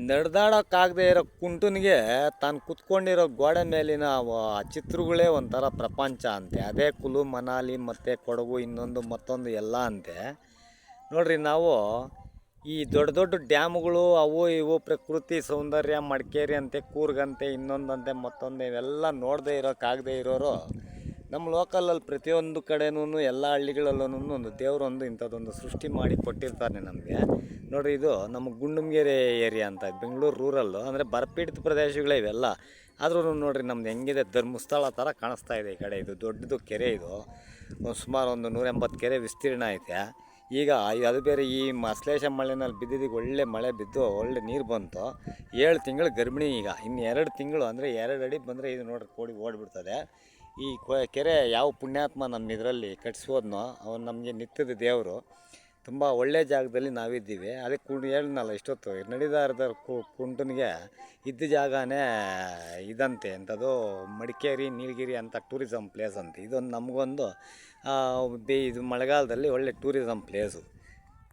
ನಡೆದಾಡೋಕ್ಕಾಗದೇ ಇರೋ ಕುಂಟನಿಗೆ ತಾನು ಕುತ್ಕೊಂಡಿರೋ ಗೋಡೆ ಮೇಲಿನ ಚಿತ್ರಗಳೇ ಒಂಥರ ಪ್ರಪಂಚ ಅಂತೆ. ಅದೇ ಕುಲು ಮನಾಲಿ ಮತ್ತು ಕೊಡಗು ಇನ್ನೊಂದು ಮತ್ತೊಂದು ಎಲ್ಲ ಅಂತೆ. ನೋಡ್ರಿ, ನಾವು ಈ ದೊಡ್ಡ ದೊಡ್ಡ ಡ್ಯಾಮ್ಗಳು ಅವು ಇವು ಪ್ರಕೃತಿ ಸೌಂದರ್ಯ ಮಡಿಕೇರಿ ಅಂತೆ, ಕೂರ್ಗಂತೆ, ಇನ್ನೊಂದಂತೆ ಮತ್ತೊಂದು ಇವೆಲ್ಲ ನೋಡದೇ ಇರೋಕ್ಕಾಗದೇ ಇರೋರು ನಮ್ಮ ಲೋಕಲಲ್ಲಿ ಪ್ರತಿಯೊಂದು ಕಡೆನೂ ಎಲ್ಲ ಹಳ್ಳಿಗಳಲ್ಲೂ ಒಂದು ದೇವರೊಂದು ಇಂಥದ್ದೊಂದು ಸೃಷ್ಟಿ ಮಾಡಿ ಕೊಟ್ಟಿರ್ತಾನೆ ನಮಗೆ. ನೋಡಿರಿ, ಇದು ನಮ್ಮ ಗುಂಡುಮಗೆರೆ ಏರಿಯಾ ಅಂತ, ಬೆಂಗಳೂರು ರೂರಲ್ಲು, ಅಂದರೆ ಬರಪೀಡಿತ ಪ್ರದೇಶಗಳೇ ಇವೆಲ್ಲ. ಆದ್ರೂ ನೋಡಿರಿ ನಮ್ದು ಹೆಂಗಿದೆ, ಧರ್ಮಸ್ಥಳ ಥರ ಕಾಣಿಸ್ತಾ ಇದೆ ಈ ಕಡೆ. ಇದು ದೊಡ್ಡದು ಕೆರೆ, ಇದು ಸುಮಾರು ಒಂದು 180 ಕೆರೆ ವಿಸ್ತೀರ್ಣ ಐತೆ. ಈಗ ಅದು ಬೇರೆ ಈ ಆಶ್ಲೇಷ ಮಳೆನಲ್ಲಿ ಬಿದ್ದಿದ್ದಕ್ಕೆ ಒಳ್ಳೆ ಮಳೆ ಬಿದ್ದು ಒಳ್ಳೆ ನೀರು ಬಂತು. 7 ತಿಂಗಳು ಗರ್ಭಿಣಿ. ಈಗ ಇನ್ನು 2 ತಿಂಗಳು ಅಂದರೆ 2 ಅಡಿ ಬಂದರೆ ಇದು ನೋಡ್ರಿ ಕೋಡಿ ಓಡಿಬಿಡ್ತದೆ. ಈ ಕೆರೆ ಯಾವ ಪುಣ್ಯಾತ್ಮ ನಮ್ಮ ಇದರಲ್ಲಿ ಕಟ್ಸೋದ್ನೋ ಅವನು ನಮಗೆ ನಿತ್ಯದ ದೇವರು. ತುಂಬ ಒಳ್ಳೆಯ ಜಾಗದಲ್ಲಿ ನಾವಿದ್ದೀವಿ. ಅದಕ್ಕೆ ಹೇಳಿದ್ನಲ್ಲ ಇಷ್ಟೊತ್ತು, ನಡಿದಾರದ ಕುಂಟನಿಗೆ ಇದ್ದ ಜಾಗನೇ ಇದಂತೆ ಅಂಥದ್ದು ಮಡಿಕೇರಿ ನೀಲಗಿರಿ ಅಂತ ಟೂರಿಸಮ್ ಪ್ಲೇಸ್ ಅಂತೆ. ಇದೊಂದು ನಮಗೊಂದು ಇದು ಮಳೆಗಾಲದಲ್ಲಿ ಒಳ್ಳೆ ಟೂರಿಸಮ್ ಪ್ಲೇಸು.